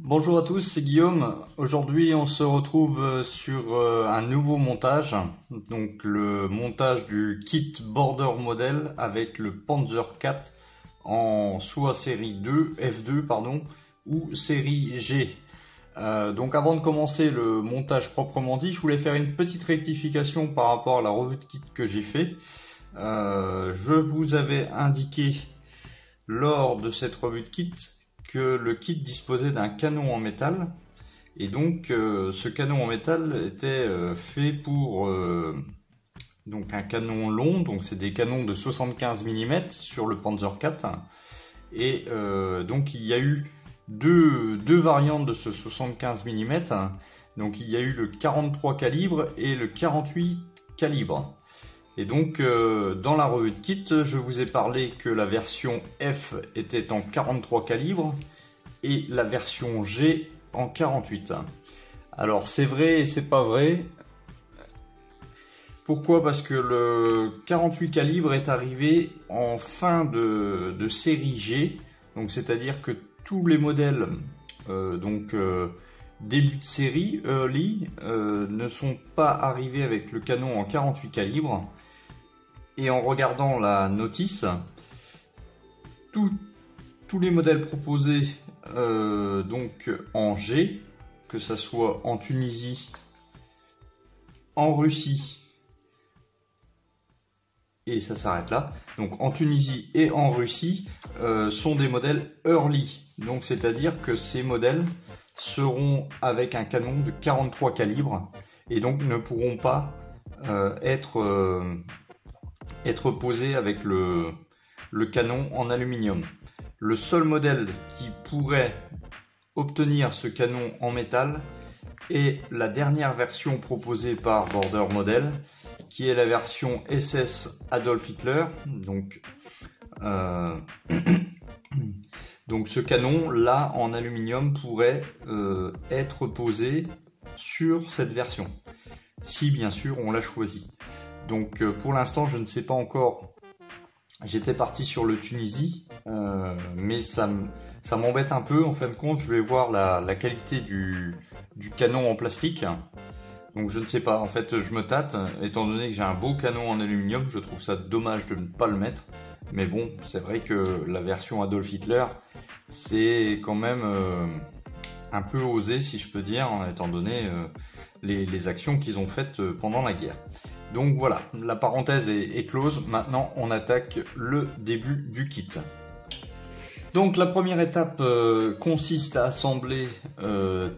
Bonjour à tous, c'est Guillaume. Aujourd'hui, on se retrouve sur un nouveau montage. Donc le montage du kit Border Model avec le Panzer IV en soit série 2, F2 pardon, ou série G. Donc avant de commencer le montage proprement dit, je voulais faire une petite rectification par rapport à la revue de kit que j'ai fait. Je vous avais indiqué lors de cette revue de kit que le kit disposait d'un canon en métal, et donc ce canon en métal était fait pour donc un canon long, donc c'est des canons de 75 mm sur le Panzer IV, et donc il y a eu deux variantes de ce 75 mm, donc il y a eu le 43 calibre et le 48 calibre. Et donc dans la revue de kit, je vous ai parlé que la version F était en 43 calibre et la version G en 48. Alors c'est vrai et c'est pas vrai. Pourquoi? Parce que le 48 calibre est arrivé en fin de série G, donc c'est-à-dire que tous les modèles début de série, early, ne sont pas arrivés avec le canon en 48 calibre. Et en regardant la notice, tous les modèles proposés donc en G, que ça soit en Tunisie, en Russie, et ça s'arrête là, donc en Tunisie et en Russie, sont des modèles early. Donc c'est-à-dire que ces modèles seront avec un canon de 43 calibres et donc ne pourront pas être posé avec le canon en aluminium. Le seul modèle qui pourrait obtenir ce canon en métal est la dernière version proposée par Border Model, qui est la version SS Adolf Hitler. Donc ce canon là en aluminium pourrait être posé sur cette version, si bien sûr on l'a choisi. Donc pour l'instant je ne sais pas encore. J'étais parti sur le Tunisie, mais ça m'embête un peu. En fin de compte, je vais voir la qualité du canon en plastique. Donc je ne sais pas, en fait je me tâte, étant donné que j'ai un beau canon en aluminium, je trouve ça dommage de ne pas le mettre. Mais bon, c'est vrai que la version Adolf Hitler, c'est quand même un peu osé, si je peux dire, étant donné les actions qu'ils ont faites pendant la guerre. Donc voilà, la parenthèse est close. Maintenant, on attaque le début du kit. Donc la première étape consiste à assembler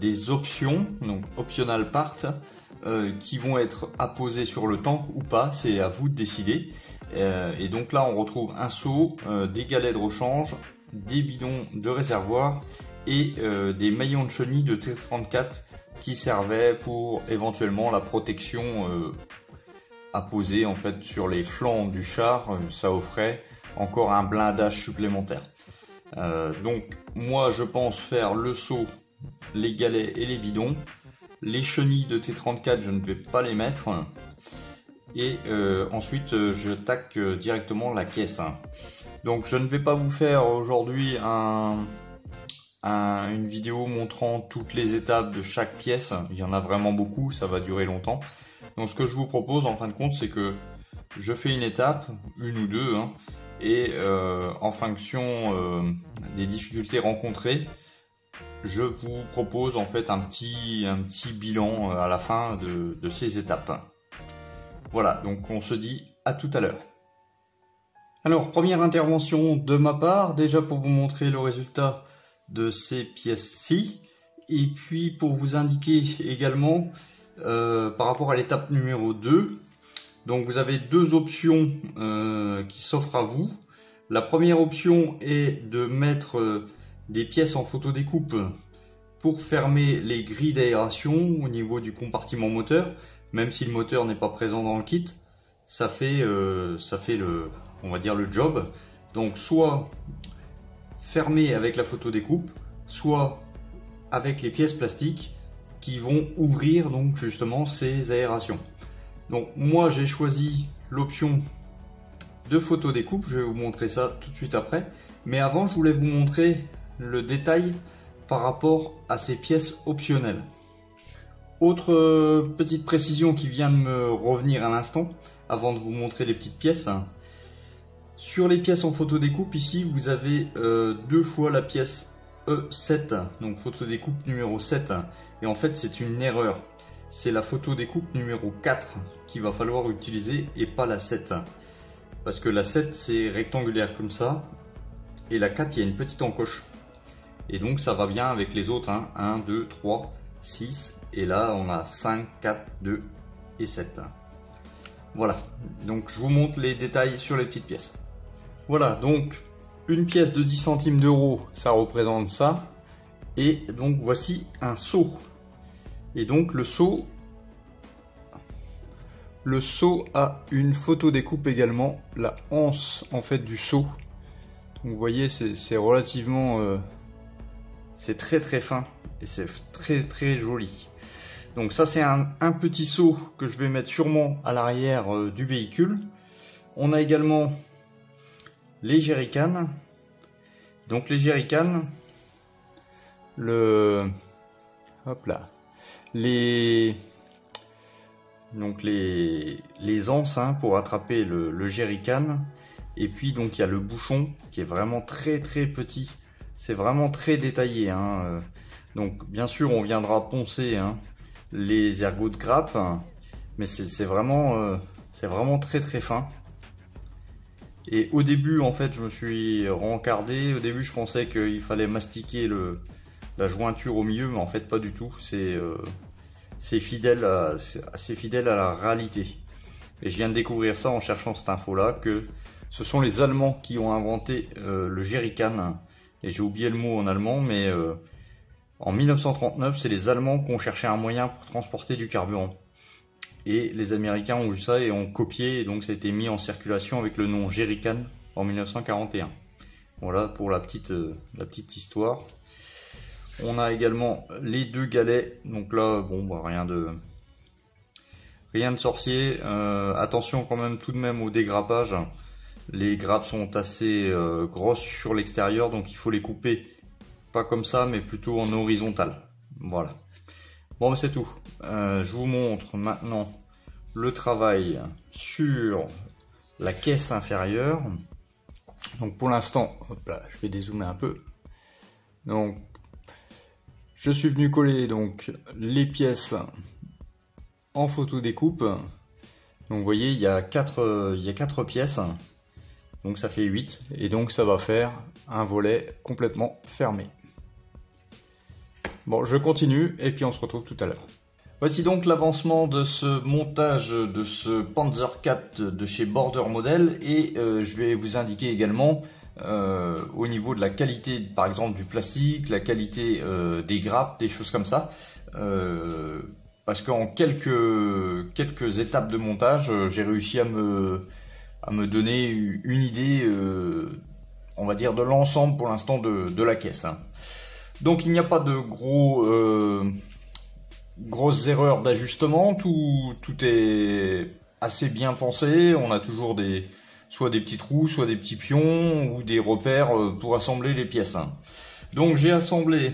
des options, donc optional parts, qui vont être apposées sur le tank ou pas, c'est à vous de décider. Et donc là, on retrouve un seau, des galets de rechange, des bidons de réservoir et des maillons de chenille de T34 qui servaient pour éventuellement la protection à poser en fait sur les flancs du char. Ça offrait encore un blindage supplémentaire. Donc moi je pense faire le seau, les galets et les bidons. Les chenilles de T34 je ne vais pas les mettre. Et ensuite je taque directement la caisse. Donc je ne vais pas vous faire aujourd'hui une vidéo montrant toutes les étapes de chaque pièce. Il y en a vraiment beaucoup, ça va durer longtemps. Donc ce que je vous propose en fin de compte, c'est que je fais une étape, une ou deux, et en fonction des difficultés rencontrées, je vous propose en fait un petit bilan à la fin de ces étapes. Voilà, donc on se dit à tout à l'heure. Alors, première intervention de ma part, déjà pour vous montrer le résultat de ces pièces-ci, et puis pour vous indiquer également par rapport à l'étape numéro 2, donc vous avez deux options qui s'offrent à vous. La première option est de mettre des pièces en photodécoupe pour fermer les grilles d'aération au niveau du compartiment moteur, même si le moteur n'est pas présent dans le kit, ça fait on va dire le job. Donc soit fermé avec la photodécoupe, soit avec les pièces plastiques qui vont ouvrir donc justement ces aérations. Donc moi j'ai choisi l'option de photodécoupe, je vais vous montrer ça tout de suite après, mais avant je voulais vous montrer le détail par rapport à ces pièces optionnelles. Autre petite précision qui vient de me revenir à l'instant, avant de vous montrer les petites pièces. Sur les pièces en photo découpe, ici vous avez deux fois la pièce E7, donc photo découpe numéro 7, et en fait c'est une erreur. C'est la photo découpe numéro 4 qu'il va falloir utiliser et pas la 7. Parce que la 7 c'est rectangulaire comme ça, et la 4 il y a une petite encoche. Et donc ça va bien avec les autres, hein. 1, 2, 3, 6, et là on a 5, 4, 2 et 7. Voilà, donc je vous montre les détails sur les petites pièces. Voilà, donc une pièce de 10 centimes d'euros, ça représente ça. Et donc voici un seau. Et donc le seau a une photo découpe également, la anse en fait du seau. Donc vous voyez, c'est relativement... c'est très très fin et c'est très très joli. Donc ça c'est un petit seau que je vais mettre sûrement à l'arrière du véhicule. On a également les jerrycans. Donc les jerrycans, hop là, les anses hein, pour attraper le jerrycan. Et puis donc il y a le bouchon qui est vraiment très très petit. C'est vraiment très détaillé, hein. Donc bien sûr on viendra poncer hein, les ergots de grappe, mais c'est vraiment très très fin. Et au début en fait je me suis rencardé. Au début je pensais qu'il fallait mastiquer la jointure au milieu, mais en fait pas du tout. C'est fidèle à la réalité. Et je viens de découvrir ça en cherchant cette info là, que ce sont les Allemands qui ont inventé le jerrycan. Et j'ai oublié le mot en allemand, mais en 1939, c'est les Allemands qui ont cherché un moyen pour transporter du carburant. Et les Américains ont vu ça et ont copié, et donc ça a été mis en circulation avec le nom jerrycan en 1941. Voilà pour la petite histoire. On a également les deux galets, donc là, bon, bah, rien de sorcier. Attention quand même tout de même au dégrappage. Les grappes sont assez grosses sur l'extérieur, donc il faut les couper pas comme ça, mais plutôt en horizontal. Voilà. Bon, bah, c'est tout. Je vous montre maintenant le travail sur la caisse inférieure. Donc pour l'instant, hop là, je vais dézoomer un peu. Donc, je suis venu coller donc les pièces en photo découpe. Donc vous voyez, il y a 4 pièces. Donc ça fait 8, et donc ça va faire un volet complètement fermé. Bon, je continue, et puis on se retrouve tout à l'heure. Voici donc l'avancement de ce montage de ce Panzer IV de chez Border Model, et je vais vous indiquer également au niveau de la qualité, par exemple du plastique, la qualité des grappes, des choses comme ça. Parce qu'en quelques étapes de montage, j'ai réussi à me donner une idée, on va dire, de l'ensemble pour l'instant de la caisse. Donc il n'y a pas de grosses erreurs d'ajustement, tout est assez bien pensé. On a toujours soit des petits trous, soit des petits pions ou des repères pour assembler les pièces. Donc j'ai assemblé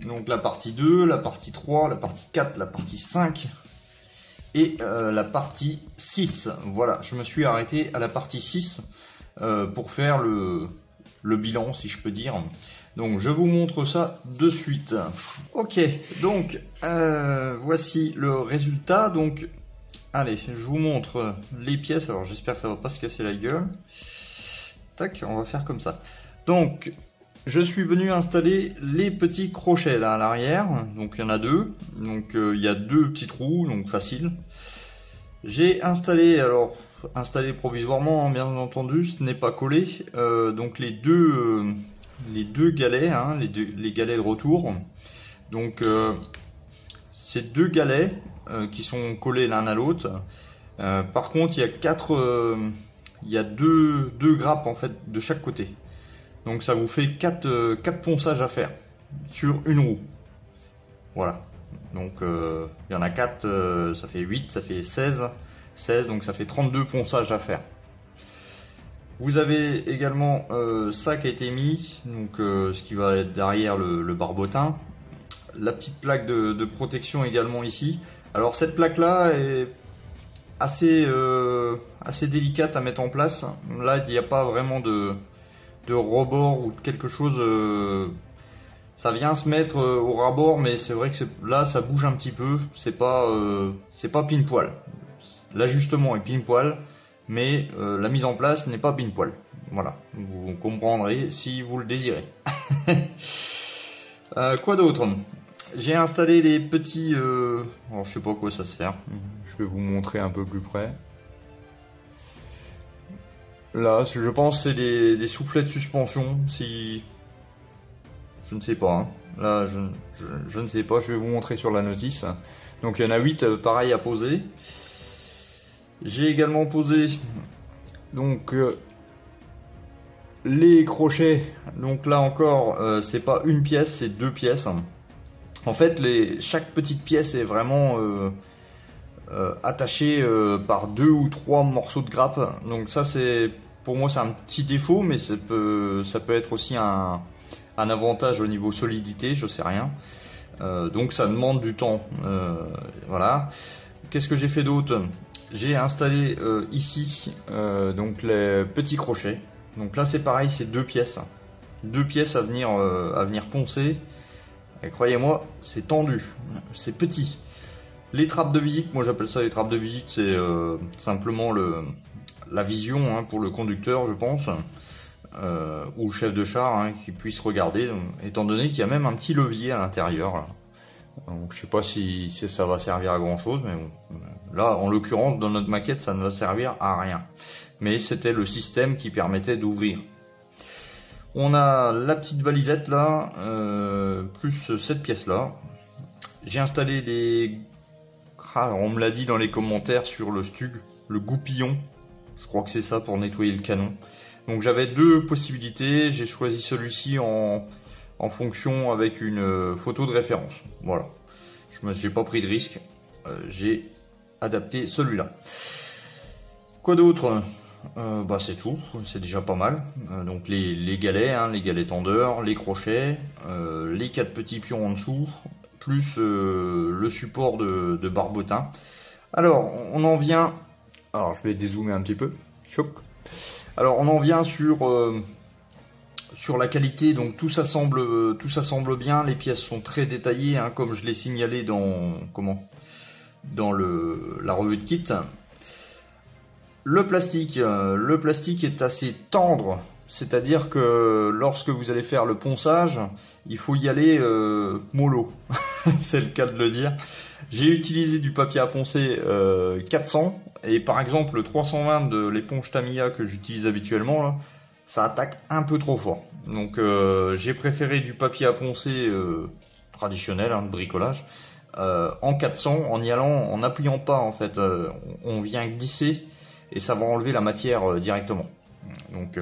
donc la partie 2, la partie 3, la partie 4, la partie 5 et la partie 6. Voilà, je me suis arrêté à la partie 6 pour faire le bilan, si je peux dire. Donc je vous montre ça de suite. Ok, donc voici le résultat. Donc allez, je vous montre les pièces. Alors j'espère que ça va pas se casser la gueule. Tac, on va faire comme ça. Donc je suis venu installer les petits crochets là à l'arrière. Donc il y en a 2. Donc il y a 2 petits trous, donc facile. J'ai installé, alors installé provisoirement, bien entendu, ce n'est pas collé. Donc les deux galets, hein, les galets de retour. Donc ces 2 galets qui sont collés l'un à l'autre. Par contre, il y a deux grappes en fait de chaque côté. Donc ça vous fait 4 ponçages à faire sur une roue. Voilà. Donc il y en a 4, ça fait 8, ça fait 16, donc ça fait 32 ponçages à faire. Vous avez également ça qui a été mis, donc ce qui va être derrière le barbotin. La petite plaque de protection également ici. Alors cette plaque là est assez délicate à mettre en place. Là il n'y a pas vraiment de rebord ou quelque chose. Ça vient se mettre au rabord, mais c'est vrai que là ça bouge un petit peu. C'est pas pile poil. L'ajustement est pile poil, mais la mise en place n'est pas pile poil. Voilà, vous comprendrez si vous le désirez. Quoi d'autre? J'ai installé les petits... alors je sais pas à quoi ça sert. Je vais vous montrer un peu plus près. Là, je pense c'est des soufflets de suspension. Si... Je ne sais pas. Hein. Là, je ne sais pas. Je vais vous montrer sur la notice. Donc il y en a 8 pareil à poser. J'ai également posé donc les crochets. Donc là encore, c'est pas une pièce, c'est 2 pièces. En fait, chaque petite pièce est vraiment attachée par 2 ou 3 morceaux de grappe. Donc ça, pour moi, c'est un petit défaut, mais ça peut être aussi un avantage au niveau solidité, je sais rien. Donc ça demande du temps. Voilà. Qu'est-ce que j'ai fait d'autre? J'ai installé ici donc les petits crochets. Donc là, c'est pareil, c'est 2 pièces. 2 pièces à venir poncer. Et croyez-moi, c'est tendu, c'est petit. Les trappes de visite, moi j'appelle ça les trappes de visite, c'est simplement la vision hein, pour le conducteur, je pense, ou le chef de char, hein, qui puisse regarder, étant donné qu'il y a même un petit levier à l'intérieur. Donc je sais pas si ça va servir à grand chose, mais bon. Là, en l'occurrence, dans notre maquette, ça ne va servir à rien. Mais c'était le système qui permettait d'ouvrir. On a la petite valisette là, plus cette pièce là. J'ai installé les... Ah, on me l'a dit dans les commentaires sur le Stug, le goupillon. Je crois que c'est ça pour nettoyer le canon. Donc j'avais 2 possibilités. J'ai choisi celui-ci en fonction avec une photo de référence. Voilà. Je n'ai pas pris de risque. J'ai adapté celui-là. Quoi d'autre? Bah c'est tout, c'est déjà pas mal. Donc les galets, hein, les galets tendeurs, les crochets, les 4 petits pions en dessous, plus le support de barbotin. Alors on en vient, alors je vais dézoomer un petit peu, choc. Alors on en vient sur la qualité, donc tout ça semble bien, les pièces sont très détaillées, hein, comme je l'ai signalé dans la revue de kit. Le plastique est assez tendre, c'est-à-dire que lorsque vous allez faire le ponçage, il faut y aller mollo, c'est le cas de le dire. J'ai utilisé du papier à poncer 400, et par exemple le 320 de l'éponge Tamiya que j'utilise habituellement, là, ça attaque un peu trop fort. Donc j'ai préféré du papier à poncer traditionnel, hein, de bricolage, en 400, en appuyant pas en fait, on vient glisser, et ça va enlever la matière directement. Donc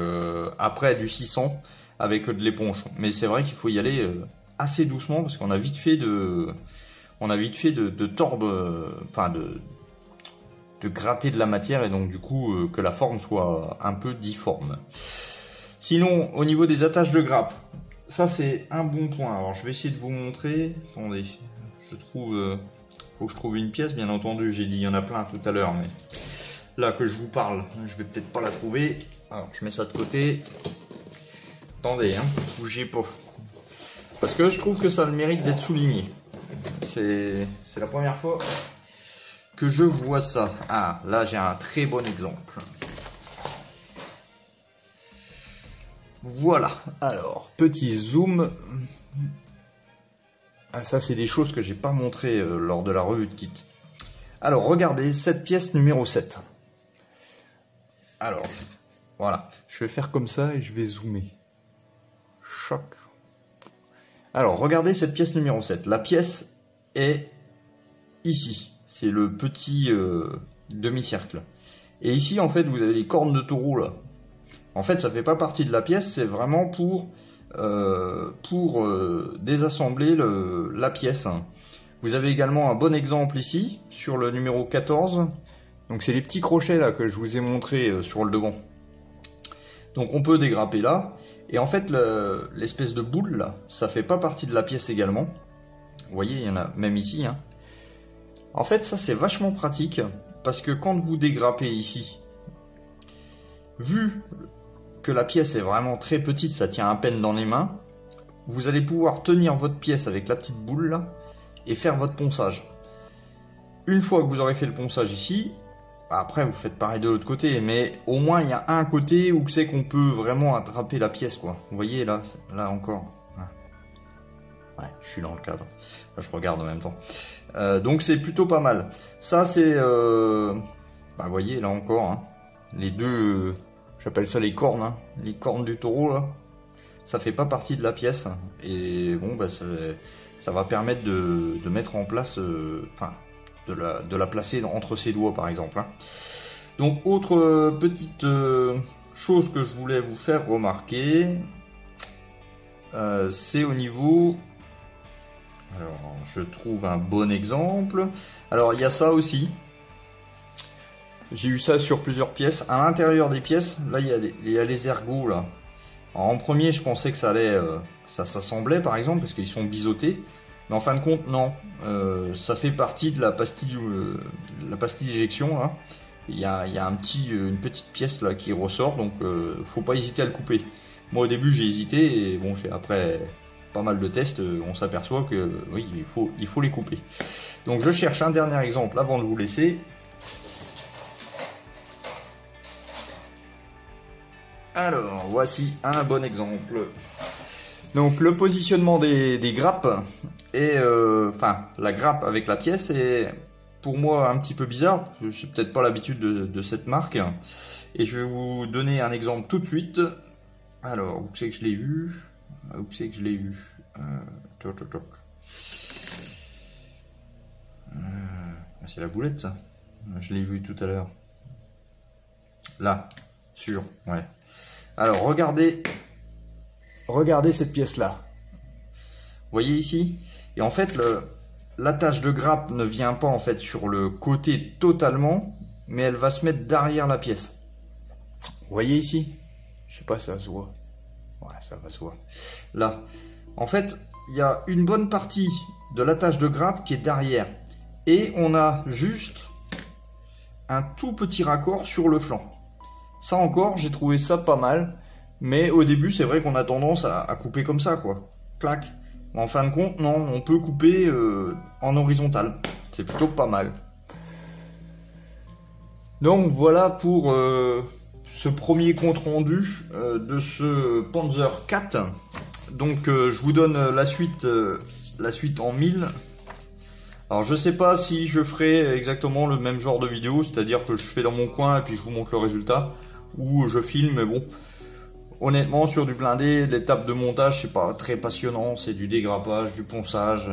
après du 600 avec de l'éponge. Mais c'est vrai qu'il faut y aller assez doucement parce qu'on a vite fait de tordre, enfin de gratter de la matière et donc du coup que la forme soit un peu difforme. Sinon au niveau des attaches de grappe, ça c'est un bon point. Alors je vais essayer de vous montrer. Attendez, faut que je trouve une pièce, bien entendu. J'ai dit il y en a plein tout à l'heure, mais là que je vous parle, je vais peut-être pas la trouver. Alors je mets ça de côté. Attendez, hein, bougez pas. Parce que je trouve que ça a le mérite d'être souligné. C'est la première fois que je vois ça. Ah, là j'ai un très bon exemple. Voilà, alors, petit zoom. Ah, ça c'est des choses que j'ai pas montré lors de la revue de kit. Alors regardez, cette pièce numéro 7. Alors, voilà, je vais faire comme ça et je vais zoomer. Choc. Alors, regardez cette pièce numéro 7. La pièce est ici. C'est le petit demi-cercle. Et ici, en fait, vous avez les cornes de taureau, là. En fait, ça fait pas partie de la pièce, c'est vraiment pour désassembler la pièce. Vous avez également un bon exemple ici, sur le numéro 14. Donc c'est les petits crochets là que je vous ai montré sur le devant. Donc on peut dégrapper là. Et en fait, l'espèce de boule là, ça fait pas partie de la pièce également. Vous voyez, il y en a même ici. Hein. En fait, ça c'est vachement pratique parce que quand vous dégrappez ici, vu que la pièce est vraiment très petite, ça tient à peine dans les mains, vous allez pouvoir tenir votre pièce avec la petite boule là et faire votre ponçage. Une fois que vous aurez fait le ponçage ici, après vous faites pareil de l'autre côté, mais au moins il y a un côté où c'est qu'on peut vraiment attraper la pièce quoi. Vous voyez là, là encore. Ouais, je suis dans le cadre. Là, je regarde en même temps. Donc c'est plutôt pas mal. Ça c'est, bah vous voyez là encore, hein, les deux, j'appelle ça les cornes, hein, les cornes du taureau là. Ça fait pas partie de la pièce et bon bah ça va permettre de mettre en place, enfin de la placer entre ses doigts par exemple. Hein. Donc autre petite chose que je voulais vous faire remarquer, c'est au niveau, alors je trouve un bon exemple, alors il y a ça aussi, j'ai eu ça sur plusieurs pièces, à l'intérieur des pièces, là il y a les ergots là. Alors, en premier je pensais que ça allait, ça s'assemblait par exemple parce qu'ils sont biseautés. Mais en fin de compte, non. Ça fait partie de la pastille d'éjection. Hein. Il y a une petite pièce là qui ressort, donc faut pas hésiter à le couper. Moi au début j'ai hésité et bon, après pas mal de tests, on s'aperçoit que oui, il faut les couper. Donc je cherche un dernier exemple avant de vous laisser. Alors voici un bon exemple. Donc le positionnement des grappes et enfin la grappe avec la pièce est pour moi un petit peu bizarre. Je suis peut-être pas l'habitude de cette marque et je vais vous donner un exemple tout de suite. Alors où c'est que je l'ai vu? Où c'est que je l'ai vu? C'est la boulette ça. Je l'ai vu tout à l'heure. Là, sur, ouais. Alors regardez cette pièce là. Vous voyez ici? Et en fait l'attache de grappe ne vient pas en fait sur le côté totalement, mais elle va se mettre derrière la pièce. Vous voyez ici? Je sais pas si ça se voit. Ouais, ça va se voir. Là. En fait, il y a une bonne partie de l'attache de grappe qui est derrière. Et on a juste un tout petit raccord sur le flanc. Ça encore, j'ai trouvé ça pas mal. Mais au début, c'est vrai qu'on a tendance à couper comme ça, quoi. Clac. Mais en fin de compte, non, on peut couper en horizontal. C'est plutôt pas mal. Donc voilà pour ce premier compte rendu de ce Panzer IV. Donc je vous donne la suite en 1000. Alors je sais pas si je ferai exactement le même genre de vidéo, c'est-à-dire que je fais dans mon coin et puis je vous montre le résultat, ou je filme, mais bon. Honnêtement, sur du blindé, l'étape de montage, c'est pas très passionnant, c'est du dégrappage, du ponçage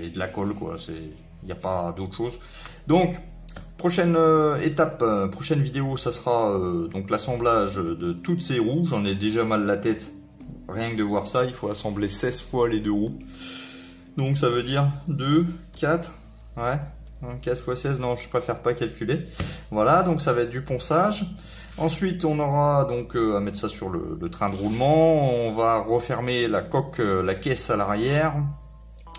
et de la colle, quoi. Il n'y a pas d'autre chose. Donc, prochaine étape, prochaine vidéo, ça sera donc l'assemblage de toutes ces roues. J'en ai déjà mal la tête, rien que de voir ça. Il faut assembler 16 fois les deux roues. Donc ça veut dire 2, 4, ouais, 4 x 16, non, je préfère pas calculer. Voilà, donc ça va être du ponçage. Ensuite, on aura donc à mettre ça sur le train de roulement. On va refermer la coque, la caisse à l'arrière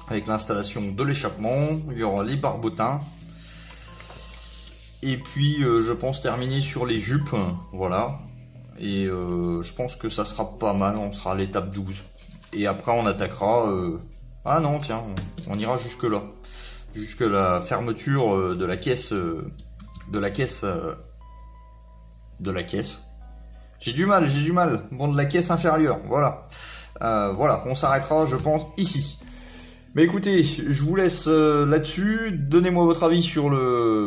avec l'installation de l'échappement. Il y aura les barbotins. Et puis, je pense terminer sur les jupes. Voilà. Et je pense que ça sera pas mal. On sera à l'étape 12. Et après, on attaquera... Ah non, tiens, on ira jusque là. Jusque la fermeture de la caisse... de la caisse. J'ai du mal. Bon, de la caisse inférieure, voilà. Voilà, on s'arrêtera, je pense, ici. Mais écoutez, je vous laisse là-dessus. Donnez-moi votre avis sur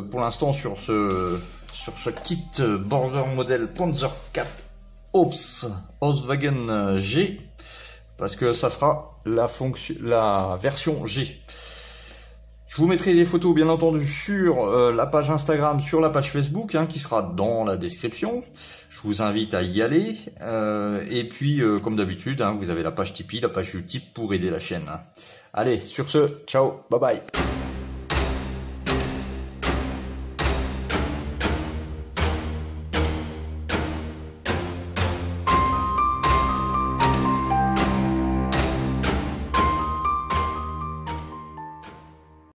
pour l'instant, sur ce kit Border Model Panzer IV Ops Volkswagen G. Parce que ça sera la version G. Je vous mettrai des photos bien entendu sur la page Instagram, sur la page Facebook, hein, qui sera dans la description. Je vous invite à y aller. Et puis, comme d'habitude, hein, vous avez la page Tipeee, la page Utip pour aider la chaîne. Allez, sur ce, ciao, bye bye.